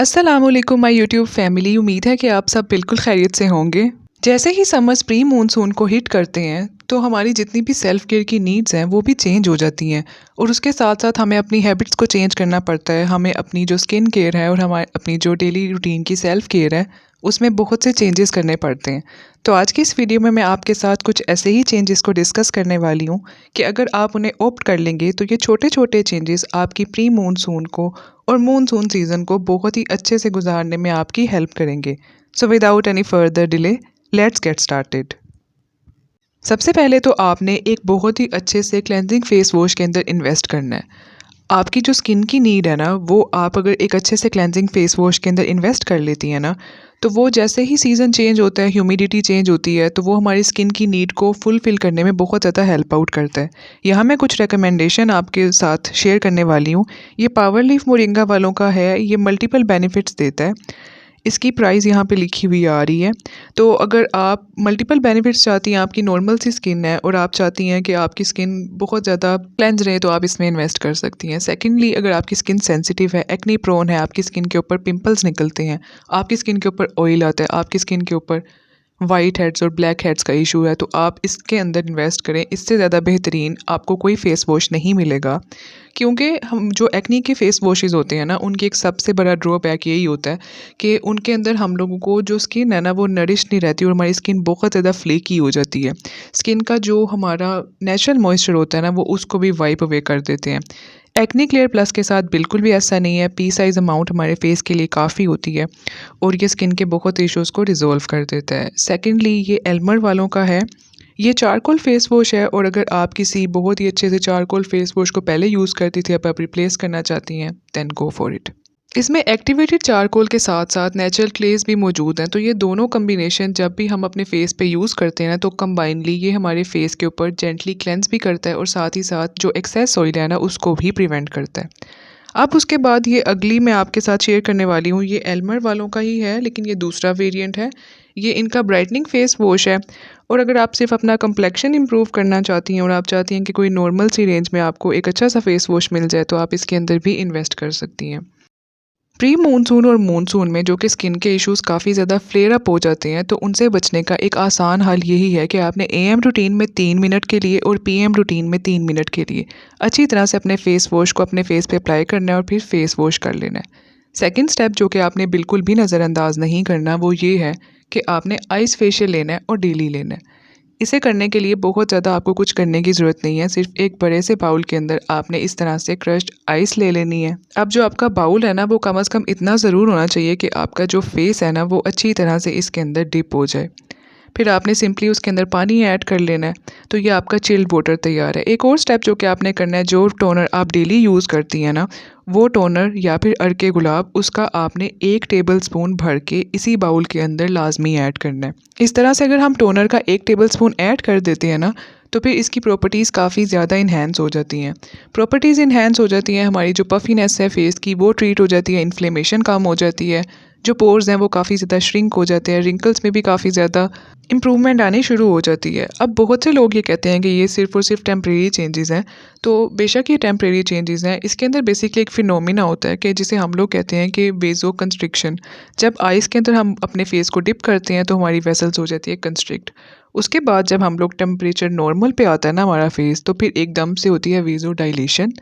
अस्सलामुअलैकुम my YouTube family. उम्मीद है कि आप सब बिल्कुल खैरियत से होंगे। जैसे ही समर्स प्री मानसून को हिट करते हैं तो हमारी जितनी भी सेल्फ केयर की नीड्स हैं वो भी चेंज हो जाती हैं और उसके साथ साथ हमें अपनी हैबिट्स को चेंज करना पड़ता है। हमें अपनी जो स्किन केयर है और हमारे अपनी जो डेली रूटीन की सेल्फ केयर है उसमें बहुत से चेंजेस करने पड़ते हैं। तो आज की इस वीडियो में मैं आपके साथ कुछ ऐसे ही चेंजेस को डिस्कस करने वाली हूँ कि अगर आप उन्हें ऑप्ट कर लेंगे तो ये छोटे छोटे चेंजेस आपकी प्री मानसून को और मानसून सीज़न को बहुत ही अच्छे से गुजारने में आपकी हेल्प करेंगे। So without any further delay let's get started. सबसे पहले तो आपने एक बहुत ही अच्छे से क्लेंजिंग फेस वॉश के अंदर इन्वेस्ट करना है। आपकी जो स्किन की नीड है ना, वो आप अगर एक अच्छे से क्लेंजिंग फेस वॉश के अंदर इन्वेस्ट कर लेती हैं ना, तो वो जैसे ही सीज़न चेंज होता है, ह्यूमिडिटी चेंज होती है, तो वो हमारी स्किन की नीड को फुलफ़िल करने में बहुत ज़्यादा हेल्प आउट करता है। यहाँ मैं कुछ रिकमेंडेशन आपके साथ शेयर करने वाली हूँ। ये पावर लीफ मोरिंगा वालों का है, ये मल्टीपल बेनिफिट्स देता है। इसकी प्राइस यहाँ पे लिखी हुई आ रही है। तो अगर आप मल्टीपल बेनिफिट्स चाहती हैं, आपकी नॉर्मल सी स्किन है और आप चाहती हैं कि आपकी स्किन बहुत ज़्यादा क्लेंज रहे, तो आप इसमें इन्वेस्ट कर सकती हैं। सेकेंडली, अगर आपकी स्किन सेंसिटिव है, एक्ने प्रोन है, आपकी स्किन के ऊपर पिंपल्स निकलते हैं, आपकी स्किन के ऊपर ऑयल आता है, आपकी स्किन के ऊपर वाइट हेड्स और ब्लैक हेड्स का इशू है, तो आप इसके अंदर इन्वेस्ट करें। इससे ज़्यादा बेहतरीन आपको कोई फेस वॉश नहीं मिलेगा, क्योंकि हम जो एक्ने के फेस वॉशेज़ होते हैं ना, उनकी एक सबसे बड़ा ड्रॉबैक यही होता है कि उनके अंदर हम लोगों को जो स्किन है ना, वो नरिश नहीं रहती और हमारी स्किन बहुत ज़्यादा फ्लेकी हो जाती है। स्किन का जो हमारा नेचुरल मॉइस्चर होता है ना, वो उसको भी वाइप अवे कर देते हैं। एक्ने क्लियर प्लस के साथ बिल्कुल भी ऐसा नहीं है। पी साइज़ अमाउंट हमारे फेस के लिए काफ़ी होती है और ये स्किन के बहुत इश्यूज़ को रिजॉल्व कर देता है। सेकेंडली, ये एल्मर वालों का है। ये चारकोल फेस वॉश है और अगर आप किसी बहुत ही अच्छे से चारकोल फेस वॉश को पहले यूज़ करती थी, अब आप रिप्लेस करना चाहती हैं, देन गो फॉर इट। इसमें एक्टिवेटेड चारकोल के साथ साथ नेचुरल क्लेज भी मौजूद हैं, तो ये दोनों कम्बिनेशन जब भी हम अपने फेस पे यूज़ करते हैं ना, तो कंबाइनली ये हमारे फेस के ऊपर जेंटली क्लेंस भी करता है और साथ ही साथ जो एक्सेस ऑयल है ना, उसको भी प्रिवेंट करता है। अब उसके बाद ये अगली मैं आपके साथ शेयर करने वाली हूँ, ये एल्मर वालों का ही है लेकिन ये दूसरा वेरिएंट है। ये इनका ब्राइटनिंग फेस वॉश है और अगर आप सिर्फ अपना कम्प्लेक्शन इंप्रूव करना चाहती हैं और आप चाहती हैं कि कोई नॉर्मल सी रेंज में आपको एक अच्छा सा फेस वॉश मिल जाए, तो आप इसके अंदर भी इन्वेस्ट कर सकती हैं। प्री मानसून और मानसून में जो कि स्किन के इश्यूज़ काफ़ी ज़्यादा फ्लेयर अप हो जाते हैं, तो उनसे बचने का एक आसान हल यही है कि आपने एएम रूटीन में 3 मिनट के लिए और पीएम रूटीन में 3 मिनट के लिए अच्छी तरह से अपने फेस वॉश को अपने फेस पे अप्लाई करना है और फिर फेस वॉश कर लेना है। सेकंड स्टेप जो कि आपने बिल्कुल भी नज़रअंदाज नहीं करना, वो ये है कि आपने आइस फेशियल लेना है और डेली लेना है। इसे करने के लिए बहुत ज़्यादा आपको कुछ करने की ज़रूरत नहीं है। सिर्फ एक बड़े से बाउल के अंदर आपने इस तरह से क्रश्ड आइस ले लेनी है। अब जो आपका बाउल है ना, वो कम से कम इतना ज़रूर होना चाहिए कि आपका जो फेस है ना, वो अच्छी तरह से इसके अंदर डिप हो जाए। फिर आपने सिंपली उसके अंदर पानी ऐड कर लेना है, तो ये आपका चिल्ड वाटर तैयार है। एक और स्टेप जो कि आपने करना है, जो टोनर आप डेली यूज़ करती हैं ना, वो टोनर या फिर अर्के गुलाब, उसका आपने 1 टेबलस्पून भर के इसी बाउल के अंदर लाजमी ऐड करना है। इस तरह से अगर हम टोनर का 1 टेबलस्पून ऐड कर देते हैं ना, तो फिर इसकी प्रॉपर्टीज़ काफ़ी ज़्यादा इन्हेंस हो जाती हैं। प्रॉपर्टीज़ इन्हेंस हो जाती हैं, हमारी जो पफीनेस है फेस की वो ट्रीट हो जाती है, इन्फ्लेमेशन कम हो जाती है, जो पोर्स हैं वो काफ़ी ज़्यादा श्रिंक हो जाते हैं, रिंकल्स में भी काफ़ी ज़्यादा इम्प्रूवमेंट आनी शुरू हो जाती है। अब बहुत से लोग ये कहते हैं कि ये सिर्फ़ और सिर्फ टेम्परेरी चेंजेस हैं, तो बेशक ये टेम्परेरी चेंजेस हैं। इसके अंदर बेसिकली एक फिनोमिना होता है कि जिसे हम लोग कहते हैं कि वेज़ो कंस्ट्रिक्शन। जब आइस के अंदर हम अपने फेस को डिप करते हैं तो हमारी वेसल्स हो जाती है कंस्ट्रिक्ट। उसके बाद जब हम लोग टेम्परेचर नॉर्मल पे आता है ना हमारा फेस, तो फिर एकदम से होती है वेज़ो डायलेशन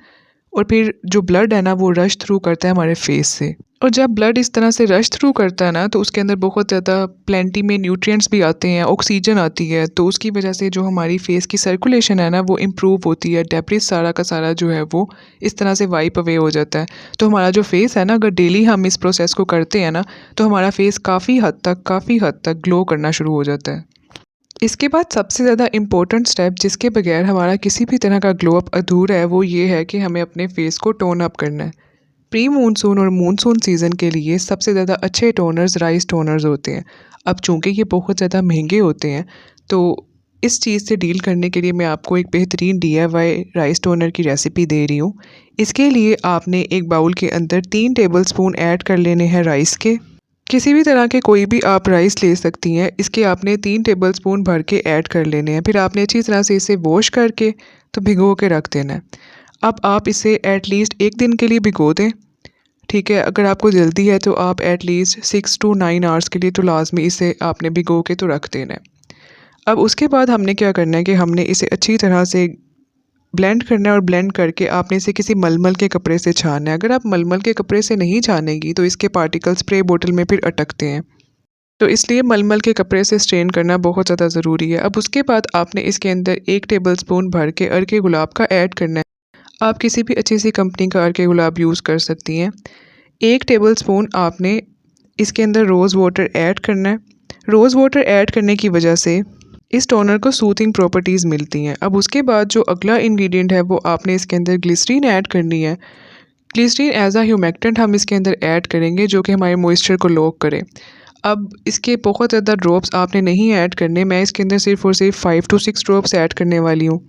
और फिर जो ब्लड है ना, वो रश थ्रू करता है हमारे फेस से। और जब ब्लड इस तरह से रश थ्रू करता है ना, तो उसके अंदर बहुत ज़्यादा प्लेंटी में न्यूट्रिएंट्स भी आते हैं, ऑक्सीजन आती है, तो उसकी वजह से जो हमारी फेस की सर्कुलेशन है ना, वो इम्प्रूव होती है। डेब्रिस सारा का सारा जो है वो इस तरह से वाइप अवे हो जाता है। तो हमारा जो फेस है ना, अगर डेली हम इस प्रोसेस को करते हैं ना, तो हमारा फेस काफ़ी हद तक ग्लो करना शुरू हो जाता है। इसके बाद सबसे ज़्यादा इम्पोर्टेंट स्टेप जिसके बगैर हमारा किसी भी तरह का ग्लो अप अधूरा है, वो ये है कि हमें अपने फेस को टोन अप करना है। प्री मानसून और मानसून सीज़न के लिए सबसे ज़्यादा अच्छे टोनर्स राइस टोनर्स होते हैं। अब चूँकि ये बहुत ज़्यादा महंगे होते हैं, तो इस चीज़ से डील करने के लिए मैं आपको एक बेहतरीन DIY राइस टोनर की रेसिपी दे रही हूँ। इसके लिए आपने एक बाउल के अंदर 3 टेबलस्पून ऐड कर लेने हैं राइस के। किसी भी तरह के कोई भी आप राइस ले सकती हैं। इसके आपने 3 टेबलस्पून भर के ऐड कर लेने हैं। फिर आपने अच्छी तरह से इसे वॉश करके तो भिगो के रख देना है। अब आप इसे एटलीस्ट 1 दिन के लिए भिगो दें। ठीक है, अगर आपको जल्दी है तो आप एटलीस्ट 6 टू 9 आवर्स के लिए तो लाज़मी इसे आपने भिगो के तो रख देना है। अब उसके बाद हमने क्या करना है कि हमने इसे अच्छी तरह से ब्लेंड करना है और ब्लेंड करके आपने इसे किसी मलमल के कपड़े से छानना है। अगर आप मलमल के कपड़े से नहीं छानेंगी तो इसके पार्टिकल स्प्रे बोतल में फिर अटकते हैं, तो इसलिए मलमल के कपड़े से स्ट्रेन करना बहुत ज़्यादा ज़रूरी है। अब उसके बाद आपने इसके अंदर 1 टेबलस्पून भर के अर्के गुलाब का ऐड करना है। आप किसी भी अच्छी सी कंपनी का अर्के गुलाब यूज़ कर सकती हैं। 1 टेबलस्पून आपने इसके अंदर रोज़ वाटर ऐड करना है। रोज़ वाटर ऐड करने की वजह से इस टोनर को सूथिंग प्रॉपर्टीज़ मिलती हैं। अब उसके बाद जो अगला इंग्रेडिएंट है वो आपने इसके अंदर ग्लिसरीन ऐड करनी है। ग्लिसरीन एज अ ह्यूमेक्टेंट हम इसके अंदर ऐड करेंगे जो कि हमारे मॉइस्चर को लॉक करे। अब इसके बहुत ज़्यादा ड्रॉप्स आपने नहीं ऐड करने, मैं इसके अंदर सिर्फ और सिर्फ 5 टू 6 ड्रॉप्स ऐड करने वाली हूँ।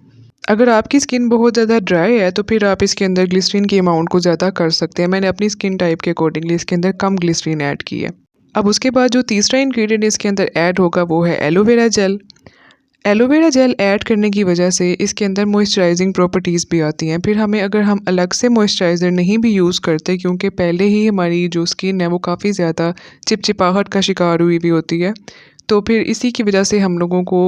अगर आपकी स्किन बहुत ज़्यादा ड्राई है तो फिर आप इसके अंदर ग्लिसरीन की अमाउंट को ज़्यादा कर सकते हैं। मैंने अपनी स्किन टाइप के अकॉर्डिंगली इसके अंदर कम ग्लिसरीन ऐड की है। अब उसके बाद जो तीसरा इंग्रेडिएंट इसके अंदर ऐड होगा वो है aloe vera gel. Aloe vera gel add करने की वजह से इसके अंदर मॉइस्चराइजिंग प्रॉपर्टीज़ भी आती हैं। फिर हमें अगर हम अलग से मॉइस्चराइज़र नहीं भी यूज़ करते, क्योंकि पहले ही हमारी जो स्किन है वो काफ़ी ज़्यादा चिपचिपाहट का शिकार हुई भी होती है, तो फिर इसी की वजह से हम लोगों को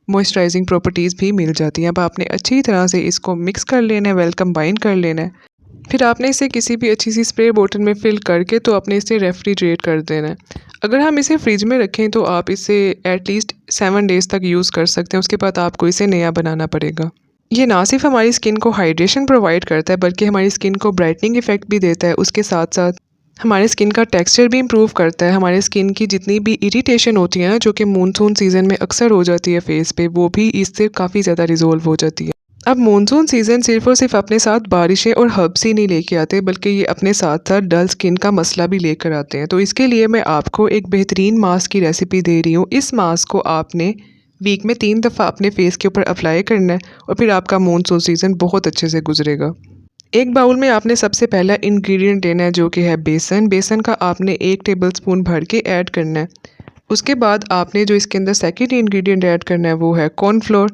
मॉइस्चराइजिंग प्रॉपर्टीज़ भी मिल जाती हैं। अब आपने अच्छी तरह से इसको मिक्स कर लेना है, वेल कंबाइन कर लेना है। फिर आपने इसे किसी भी अच्छी सी स्प्रे बोतल में फ़िल करके तो आपने इसे रेफ्रिजरेट कर देना है। अगर हम इसे फ्रिज में रखें तो आप इसे एटलीस्ट 7 डेज़ तक यूज़ कर सकते हैं, उसके बाद आपको इसे नया बनाना पड़ेगा। ये ना सिर्फ हमारी स्किन को हाइड्रेशन प्रोवाइड करता है बल्कि हमारी स्किन को ब्राइटनिंग इफ़ेक्ट भी देता है। उसके साथ साथ हमारे स्किन का टेक्सचर भी इम्प्रूव करता है। हमारे स्किन की जितनी भी इरिटेशन होती है ना, जो कि मानसून सीज़न में अक्सर हो जाती है फेस पे, वो भी इससे काफ़ी ज़्यादा रिजॉल्व हो जाती है। अब मानसून सीज़न सिर्फ और सिर्फ अपने साथ बारिशें और हर्ब्स ही नहीं लेके आते, बल्कि ये अपने साथ साथ डल स्किन का मसला भी लेकर आते हैं। तो इसके लिए मैं आपको एक बेहतरीन मास्क की रेसिपी दे रही हूँ। इस मास्क को आपने वीक में 3 दफ़ा अपने फेस के ऊपर अप्लाई करना है और फिर आपका मानसून सीज़न बहुत अच्छे से गुजरेगा। एक बाउल में आपने सबसे पहला इंग्रेडिएंट लेना है जो कि है बेसन। बेसन का आपने 1 टेबलस्पून भर के ऐड करना है। उसके बाद आपने जो इसके अंदर सेकंड इंग्रेडिएंट ऐड करना है वो है कॉर्नफ्लोर।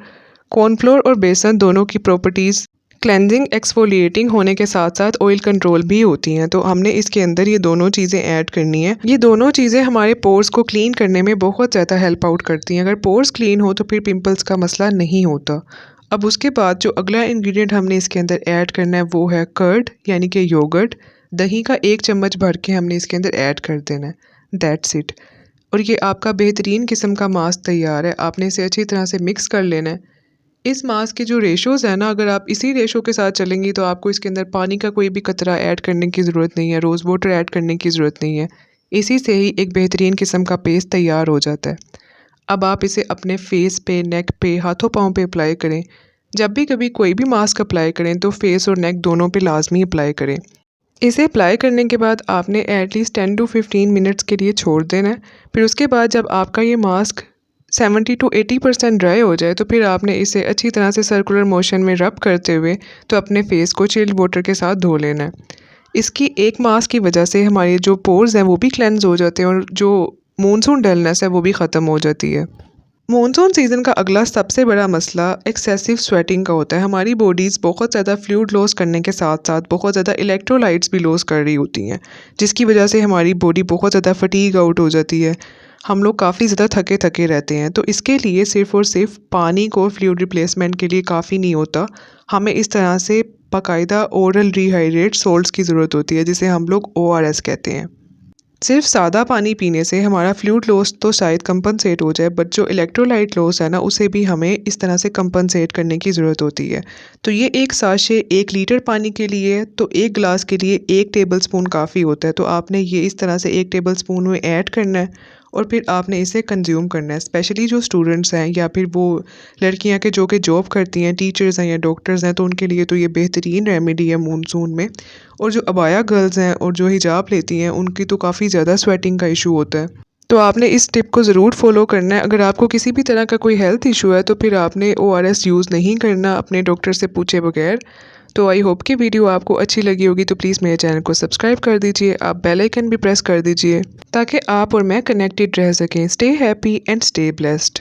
कॉर्नफ्लोर और बेसन दोनों की प्रॉपर्टीज़ क्लेंजिंग, एक्सफोलिएटिंग होने के साथ साथ ऑयल कंट्रोल भी होती हैं, तो हमने इसके अंदर ये दोनों चीज़ें ऐड करनी है। ये दोनों चीज़ें हमारे पोर्स को क्लीन करने में बहुत ज़्यादा हेल्प आउट करती हैं। अगर पोर्स क्लीन हो तो फिर पिंपल्स का मसला नहीं होता। अब उसके बाद जो अगला इंग्रेडिएंट हमने इसके अंदर ऐड करना है वो है कर्ड, यानी कि योगर्ट। दही का 1 चम्मच भर के हमने इसके अंदर ऐड कर देना है। That's it. और ये आपका बेहतरीन किस्म का मास्क तैयार है। आपने इसे अच्छी तरह से मिक्स कर लेना है। इस मास्क के जो रेशोज़ है ना, अगर आप इसी रेशो के साथ चलेंगी तो आपको इसके अंदर पानी का कोई भी कतरा ऐड करने की ज़रूरत नहीं है, रोज़ वाटर ऐड करने की ज़रूरत नहीं है। इसी से ही एक बेहतरीन किस्म का पेस्ट तैयार हो जाता है। अब आप इसे अपने फेस पे, नेक पे, हाथों पाँव पे अप्लाई करें। जब भी कभी कोई भी मास्क अप्लाई करें तो फेस और नेक दोनों पे लाजमी अप्लाई करें। इसे अप्लाई करने के बाद आपने एटलीस्ट 10 टू 15 मिनट्स के लिए छोड़ देना है। फिर उसके बाद जब आपका ये मास्क 70 टू 80% ड्राई हो जाए तो फिर आपने इसे अच्छी तरह से सर्कुलर मोशन में रब करते हुए तो अपने फेस को चिल्ड वाटर के साथ धो लेना है। इसकी एक मास्क की वजह से हमारे जो पोर्स हैं वो भी क्लेंस हो जाते हैं और जो मानसून डलनेस है वो भी ख़त्म हो जाती है। मानसून सीज़न का अगला सबसे बड़ा मसला एक्सेसिव स्वेटिंग का होता है। हमारी बॉडीज़ बहुत ज़्यादा फ्लूइड लॉस करने के साथ साथ बहुत ज़्यादा इलेक्ट्रोलाइट्स भी लॉस कर रही होती हैं, जिसकी वजह से हमारी बॉडी बहुत ज़्यादा फटीग आउट हो जाती है। हम लोग काफ़ी ज़्यादा थके थके रहते हैं। तो इसके लिए सिर्फ़ और सिर्फ पानी को फ्लूइड रिप्लेसमेंट के लिए काफ़ी नहीं होता। हमें इस तरह से बाकायदा ओरल रिहाइड्रेट सॉल्ट्स की ज़रूरत होती है, जिसे हम लोग ORS कहते हैं। सिर्फ सादा पानी पीने से हमारा फ्लूइड लॉस तो शायद कंपनसेट हो जाए, बट जो इलेक्ट्रोलाइट लॉस है ना, उसे भी हमें इस तरह से कंपनसेट करने की ज़रूरत होती है। तो ये एक साशे 1 लीटर पानी के लिए, तो 1 गिलास के लिए 1 टेबलस्पून काफ़ी होता है। तो आपने ये इस तरह से 1 टेबलस्पून में ऐड करना है और फिर आपने इसे कंज्यूम करना है। स्पेशली जो स्टूडेंट्स हैं या फिर वो लड़कियां के जो कि जॉब करती हैं, टीचर्स हैं या डॉक्टर्स हैं, तो उनके लिए तो ये बेहतरीन रेमेडी है मानसून में। और जो अबाया गर्ल्स हैं और जो हिजाब लेती हैं, उनकी तो काफ़ी ज़्यादा स्वेटिंग का इशू होता है। तो आपने इस टिप को ज़रूर फॉलो करना है। अगर आपको किसी भी तरह का कोई हेल्थ इशू है तो फिर आपने ORS यूज़ नहीं करना अपने डॉक्टर से पूछे बगैर। तो आई होप कि वीडियो आपको अच्छी लगी होगी, तो प्लीज़ मेरे चैनल को सब्सक्राइब कर दीजिए। आप बेल आइकन भी प्रेस कर दीजिए ताकि आप और मैं कनेक्टेड रह सकें। Stay happy and stay blessed.